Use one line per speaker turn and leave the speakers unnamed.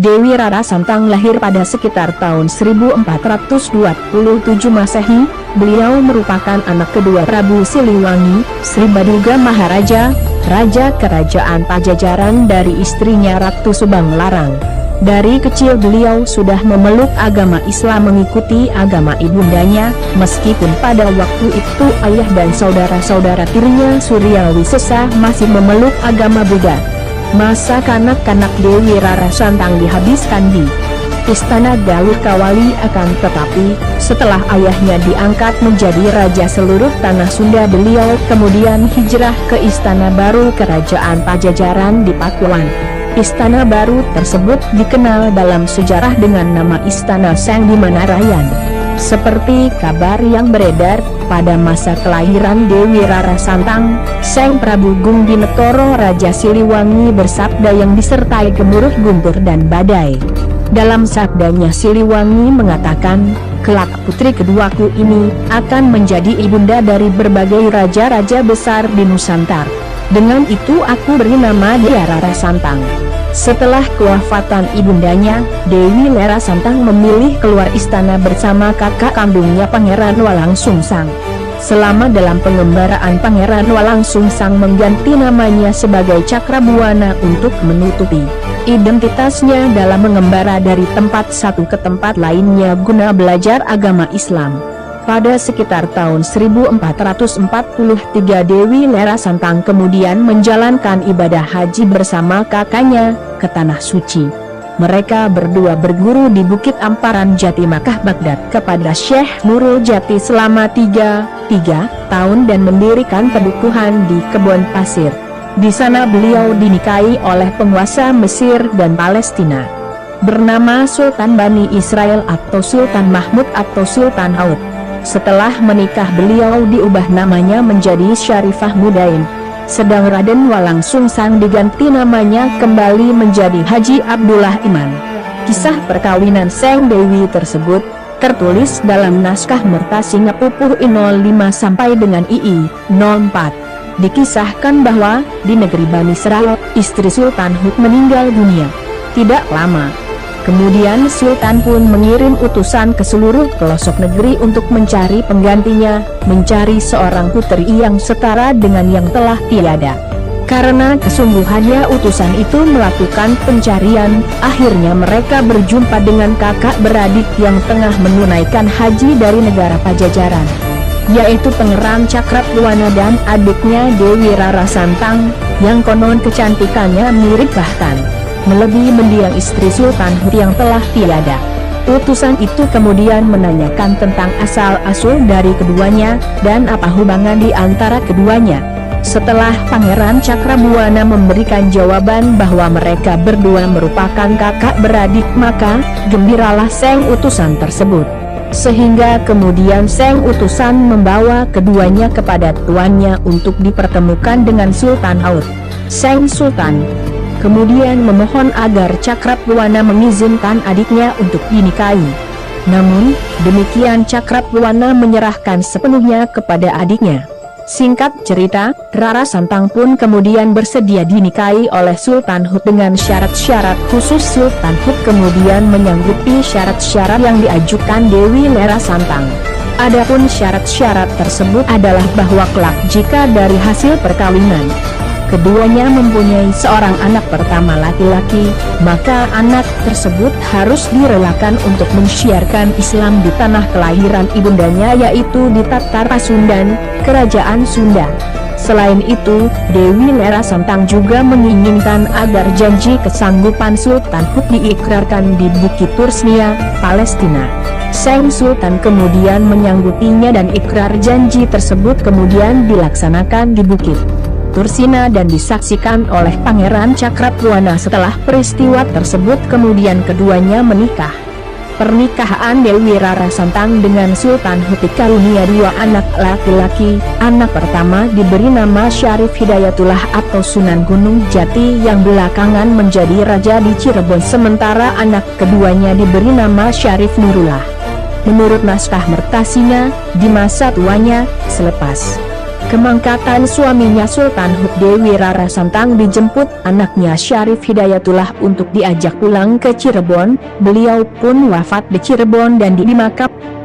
Dewi Rara Santang lahir pada sekitar tahun 1427 Masehi. Beliau merupakan anak kedua Prabu Siliwangi, Sri Baduga Maharaja, Raja Kerajaan Pajajaran dari istrinya Ratu Subang Larang. Dari kecil beliau sudah memeluk agama Islam mengikuti agama ibundanya, meskipun pada waktu itu ayah dan saudara-saudara tirinya Suryawi Sesa masih memeluk agama Buddha. Masa kanak-kanak Dewi Rara Santang dihabiskan di Istana Galuh Kawali, akan tetapi setelah ayahnya diangkat menjadi raja seluruh tanah Sunda, beliau kemudian hijrah ke Istana Baru Kerajaan Pajajaran di Pakuan. Istana baru tersebut dikenal dalam sejarah dengan nama Istana Seng Dimanarayan. Seperti kabar yang beredar, pada masa kelahiran Dewi Rara Santang, Seng Prabu Gungdinegoro Raja Siliwangi bersabda yang disertai gemuruh guntur dan badai. Dalam sabdanya Siliwangi mengatakan, "Kelak putri keduaku ini akan menjadi ibunda dari berbagai raja-raja besar di Nusantara. Dengan itu aku beri nama dia Rara Santang." Setelah kewafatan ibundanya, Dewi Rara Santang memilih keluar istana bersama kakak kandungnya Pangeran Walang Sungsang. Selama dalam pengembaraan, Pangeran Walang Sungsang mengganti namanya sebagai Cakrabuana untuk menutupi identitasnya dalam mengembara dari tempat satu ke tempat lainnya guna belajar agama Islam. Pada sekitar tahun 1443 Dewi Rara Santang kemudian menjalankan ibadah haji bersama kakaknya ke Tanah Suci. Mereka berdua berguru di Bukit Amparan Jati Makkah Baghdad kepada Syekh Nurul Jati selama 3 tahun dan mendirikan pedukuhan di Kebon Pasir. Di sana beliau dinikahi oleh penguasa Mesir dan Palestina bernama Sultan Bani Israel atau Sultan Mahmud atau Sultan Haud. Setelah menikah beliau diubah namanya menjadi Syarifah Mudain, sedang Raden Walang Sungsang diganti namanya kembali menjadi Haji Abdullah Iman. Kisah perkawinan Seng Dewi tersebut tertulis dalam naskah Merta Singapupuh I05 sampai dengan II 04. Dikisahkan bahwa di negeri Bani Israel, istri Sultan Hud meninggal dunia. Tidak lama kemudian Sultan pun mengirim utusan ke seluruh pelosok negeri untuk mencari penggantinya, mencari seorang putri yang setara dengan yang telah tiada. Karena kesungguhannya utusan itu melakukan pencarian, akhirnya mereka berjumpa dengan kakak beradik yang tengah menunaikan haji dari negara Pajajaran, yaitu Pangeran Cakrabuana dan adiknya Dewi Rara Santang, yang konon kecantikannya mirip bahkan melebihi mendiang istri Sultan Hud yang telah tiada. Utusan itu kemudian menanyakan tentang asal-usul dari keduanya, dan apa hubungan di antara keduanya. Setelah Pangeran Cakrabuana memberikan jawaban bahwa mereka berdua merupakan kakak beradik, maka gembiralah Seng utusan tersebut. Sehingga kemudian Seng utusan membawa keduanya kepada tuannya untuk dipertemukan dengan Sultan Haud. Seng Sultan kemudian memohon agar Cakrabuana mengizinkan adiknya untuk dinikahi. Namun, demikian Cakrabuana menyerahkan sepenuhnya kepada adiknya. Singkat cerita, Rara Santang pun kemudian bersedia dinikahi oleh Sultan Hud dengan syarat-syarat khusus. Sultan Hud kemudian menyanggupi syarat-syarat yang diajukan Dewi Rara Santang. Adapun syarat-syarat tersebut adalah bahwa kelak jika dari hasil perkawinan keduanya mempunyai seorang anak pertama laki-laki, maka anak tersebut harus direlakan untuk mensiarkan Islam di tanah kelahiran ibundanya, yaitu di Tatar Pasundan, Kerajaan Sunda. Selain itu, Dewi Rara Santang juga menginginkan agar janji kesanggupan Sultan Hud diikrarkan di Bukit Tursnia, Palestina. Seng Sultan kemudian menyanggupinya dan ikrar janji tersebut kemudian dilaksanakan di Bukit Tursina dan disaksikan oleh Pangeran Cakrabuana. Setelah peristiwa tersebut kemudian keduanya menikah. Pernikahan Dewi Rara Santang dengan Sultan Hud karunia 2 anak laki-laki. Anak pertama diberi nama Syarif Hidayatullah atau Sunan Gunung Jati yang belakangan menjadi raja di Cirebon, sementara anak keduanya diberi nama Syarif Nurullah. Menurut naskah Merta Singa, di masa tuanya, selepas Kemangkatan suaminya Sultan Huk Dewi Rara Santang dijemput anaknya Syarif Hidayatullah untuk diajak pulang ke Cirebon. Beliau pun wafat di Cirebon dan dimakamkan